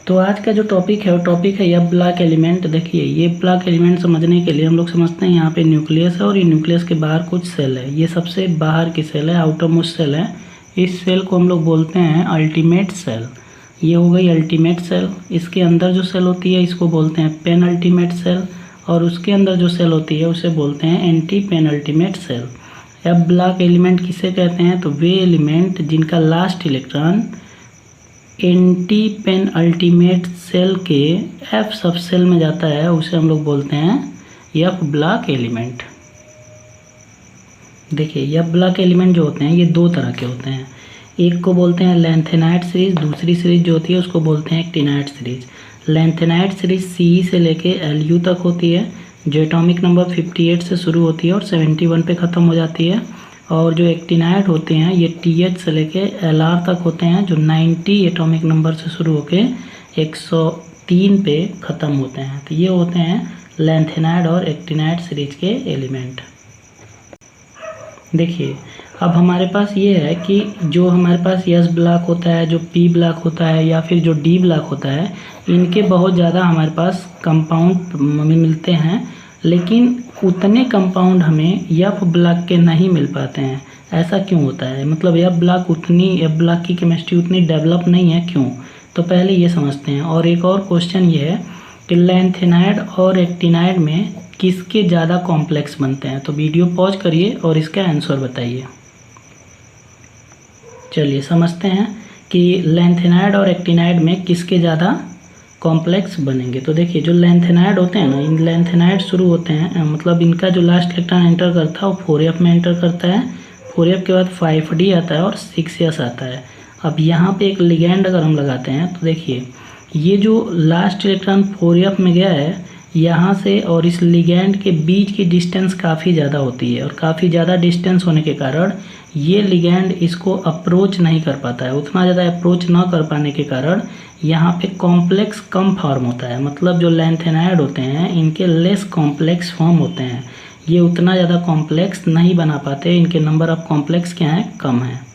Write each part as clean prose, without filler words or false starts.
तो आज का जो टॉपिक है वो टॉपिक है यह ब्लॉक एलिमेंट। देखिए ये ब्लॉक एलिमेंट समझने के लिए हम लोग समझते हैं यहाँ पे न्यूक्लियस है और ये न्यूक्लियस के बाहर कुछ सेल है। ये सबसे बाहर की सेल है, आउटर मोस्ट सेल है। इस सेल को हम लोग बोलते हैं अल्टीमेट सेल। ये हो गई अल्टीमेट सेल। इसके अंदर जो सेल होती है इसको बोलते हैं पेन अल्टीमेट सेल, और उसके अंदर जो सेल होती है उसे बोलते हैं एंटी पेन अल्टीमेट सेल। अब ब्लॉक एलिमेंट किसे कहते हैं? तो वे एलिमेंट जिनका last electron antepenultimate shell के एफ सब सेल में जाता है उसे हम लोग बोलते हैं एफ ब्लॉक एलिमेंट। देखिए एफ ब्लॉक एलिमेंट जो होते हैं ये दो तरह के होते हैं। एक को बोलते हैं लेंथेनाइट सीरीज, दूसरी सीरीज जो होती है उसको बोलते हैं एक्टिनाइट सीरीज। लेंथेनाइट सीरीज सी से लेके एलयू तक होती है, जो एटॉमिक नंबर 58 से शुरू होती है और 71 पे ख़त्म हो जाती है। और जो एक्टिनाइट होते हैं ये TH से लेके LR तक होते हैं, जो 90 एटॉमिक नंबर से शुरू होके 103 पे ख़त्म होते हैं। तो ये होते हैं लेंथेनाइट और एक्टिनाइट सीरीज के एलिमेंट। देखिए अब हमारे पास ये है कि जो हमारे पास S ब्लॉक होता है, जो P ब्लॉक होता है या फिर जो D ब्लॉक होता है, इनके बहुत ज़्यादा हमारे पास कंपाउंड में मिलते हैं, लेकिन उतने कंपाउंड हमें एफ ब्लॉक के नहीं मिल पाते हैं। ऐसा क्यों होता है? मतलब एफ ब्लॉक की केमिस्ट्री उतनी डेवलप नहीं है, क्यों? तो पहले ये समझते हैं। और एक और क्वेश्चन ये है कि लेंथेनाइड और एक्टिनाइड में किसके ज़्यादा कॉम्प्लेक्स बनते हैं? तो वीडियो पॉज करिए और इसका आंसर बताइए। चलिए समझते हैं कि लेंथेनाइड और एक्टिनाइड में किसके ज़्यादा कॉम्प्लेक्स बनेंगे। तो देखिए जो लेंथेनाइड होते हैं ना, इन लेंथेनाइड शुरू होते हैं, मतलब इनका जो लास्ट इलेक्ट्रॉन एंटर करता है वो 4f में एंटर करता है। 4f के बाद 5d आता है और 6s आता है। अब यहाँ पे एक लिगैंड अगर हम लगाते हैं तो देखिए ये जो लास्ट इलेक्ट्रॉन 4f में गया है, यहाँ से और इस लिगैंड के बीच की डिस्टेंस काफ़ी ज़्यादा होती है, और काफ़ी ज़्यादा डिस्टेंस होने के कारण ये लिगैंड इसको अप्रोच नहीं कर पाता है। उतना ज़्यादा अप्रोच ना कर पाने के कारण यहाँ पे कॉम्प्लेक्स कम फॉर्म होता है। मतलब जो लेंथेनाइड होते हैं इनके लेस कॉम्प्लेक्स फॉर्म होते हैं, ये उतना ज़्यादा कॉम्प्लेक्स नहीं बना पाते, इनके नंबर ऑफ कॉम्प्लेक्स क्या हैं? कम है।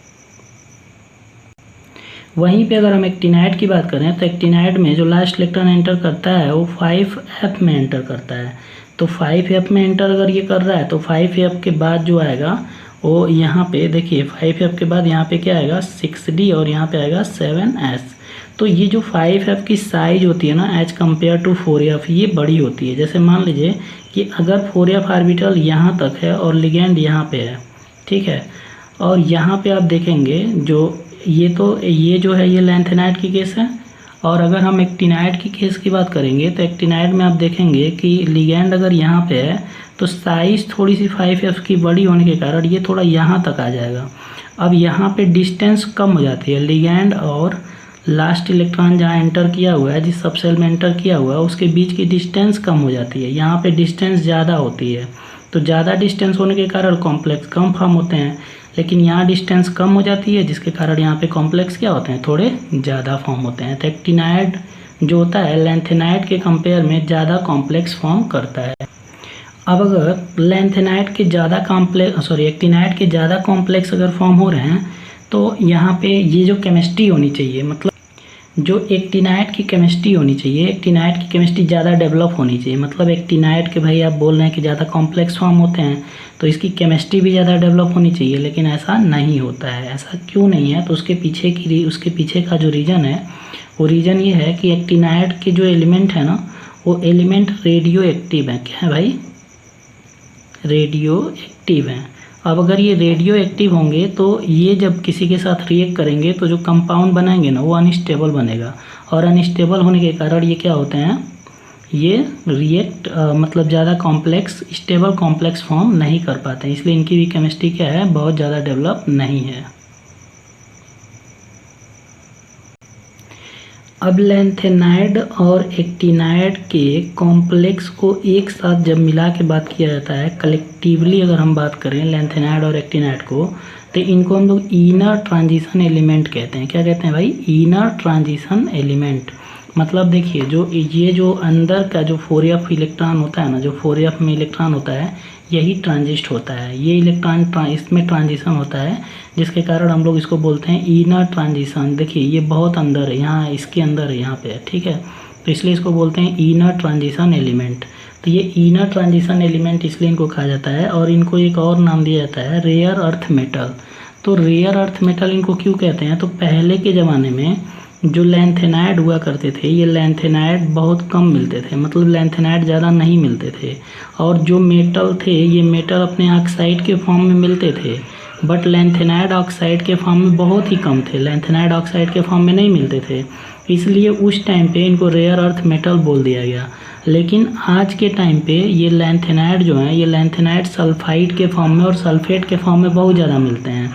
वहीं पे अगर हम एक्टिनाइड की बात करें तो एक्टिनाइड में जो लास्ट इलेक्ट्रॉन एंटर करता है वो 5f में एंटर करता है। तो 5f में एंटर अगर ये कर रहा है तो 5f के बाद जो आएगा वो यहाँ पे देखिए 5f के बाद यहाँ पे क्या आएगा? 6d, और यहाँ पे आएगा 7s। तो ये जो 5f की साइज होती है ना एज कम्पेयर टू 4f, ये बड़ी होती है। जैसे मान लीजिए कि अगर 4f ऑर्बिटल यहाँ तक है और लिगैंड यहाँ पे है, ठीक है, और यहाँ पे आप देखेंगे जो ये जो है ये लेंथेनाइड की केस है। और अगर हम एक्टिनाइड की केस की बात करेंगे तो एक्टिनाइड में आप देखेंगे कि लिगैंड अगर यहाँ पे है तो साइज़ थोड़ी सी 5f की बड़ी होने के कारण ये थोड़ा यहाँ तक आ जाएगा। अब यहाँ पे डिस्टेंस कम हो जाती है, लिगैंड और लास्ट इलेक्ट्रॉन जहाँ एंटर किया हुआ है, जिस सब सेल में एंटर किया हुआ है उसके बीच की डिस्टेंस कम हो जाती है। यहाँ पे डिस्टेंस ज़्यादा होती है, तो ज़्यादा डिस्टेंस होने के कारण कॉम्प्लेक्स कम फॉर्म होते हैं, लेकिन यहाँ डिस्टेंस कम हो जाती है जिसके कारण यहाँ पे कॉम्प्लेक्स क्या होते हैं? थोड़े ज़्यादा फॉर्म होते हैं। तो एक्टिनाइड जो होता है लेंथेनाइड के कंपेयर में ज़्यादा कॉम्प्लेक्स फॉर्म करता है। अब अगर लेंथेनाइड के एक्टिनाइड के ज़्यादा कॉम्प्लेक्स अगर फॉर्म हो रहे हैं तो यहाँ पे ये जो केमिस्ट्री होनी चाहिए, मतलब जो एक्टिनाइड की केमिस्ट्री होनी चाहिए, एक्टिनाइड की केमिस्ट्री ज़्यादा डेवलप होनी चाहिए। मतलब एक्टिनाइड के भाई आप बोल रहे हैं कि ज़्यादा कॉम्प्लेक्स फॉर्म होते हैं तो इसकी केमिस्ट्री भी ज़्यादा डेवलप होनी चाहिए, लेकिन ऐसा नहीं होता है। ऐसा क्यों नहीं है? तो उसके पीछे का जो रीज़न है वो रीज़न ये है कि एक्टिनाइड के जो एलिमेंट है ना वो एलिमेंट रेडियो एक्टिव है। क्या है भाई? रेडियो एक्टिव हैं। अब अगर ये रेडियो एक्टिव होंगे तो ये जब किसी के साथ रिएक्ट करेंगे तो जो कंपाउंड बनाएंगे ना वो अनस्टेबल बनेगा, और अनस्टेबल होने के कारण ये क्या होते हैं? ये मतलब ज़्यादा स्टेबल कॉम्प्लेक्स फॉर्म नहीं कर पाते हैं, इसलिए इनकी भी केमिस्ट्री क्या है? बहुत ज़्यादा डेवलप नहीं है। अब लेंथेनाइड और एक्टिनाइड के कॉम्प्लेक्स को एक साथ जब मिला के बात किया जाता है, कलेक्टिवली अगर हम बात करें लेंथेनाइड और एक्टिनाइड को, तो इनको हम लोग इनर ट्रांजिशन एलिमेंट कहते हैं। क्या कहते हैं भाई? Inner transition element. मतलब देखिए जो ये जो अंदर का जो 4f इलेक्ट्रॉन होता है ना, जो 4f में इलेक्ट्रॉन होता है, यही ट्रांजिस्ट होता है। ये इलेक्ट्रॉन इसमें ट्रांजिशन होता है, जिसके कारण हम लोग इसको बोलते हैं इनर ट्रांजिशन। देखिए ये बहुत अंदर है, यहाँ इसके अंदर है, यहाँ पे है, ठीक है। तो इसलिए इसको बोलते हैं इनर ट्रांजिशन एलिमेंट। तो ये इनर ट्रांजिशन एलिमेंट इसलिए इनको कहा जाता है। और इनको एक और नाम दिया जाता है रेयर अर्थ मेटल। तो रेयर अर्थ मेटल इनको क्यों कहते हैं? तो पहले के ज़माने में जो लैंथेनाइड हुआ करते थे, ये लैंथेनाइड बहुत कम मिलते थे, मतलब लैंथेनाइड ज़्यादा नहीं मिलते थे। और जो मेटल थे, ये मेटल अपने ऑक्साइड के फॉर्म में मिलते थे, बट लैंथेनाइड ऑक्साइड के फॉर्म में बहुत ही कम थे, लैंथेनाइड ऑक्साइड के फॉर्म में नहीं मिलते थे। इसलिए उस टाइम पे इनको रेयर अर्थ मेटल बोल दिया गया। लेकिन आज के टाइम पे ये लैंथेनाइड जो है, ये लैंथेनाइड सल्फाइड के फॉर्म में और सल्फेट के फॉर्म में बहुत ज़्यादा मिलते हैं।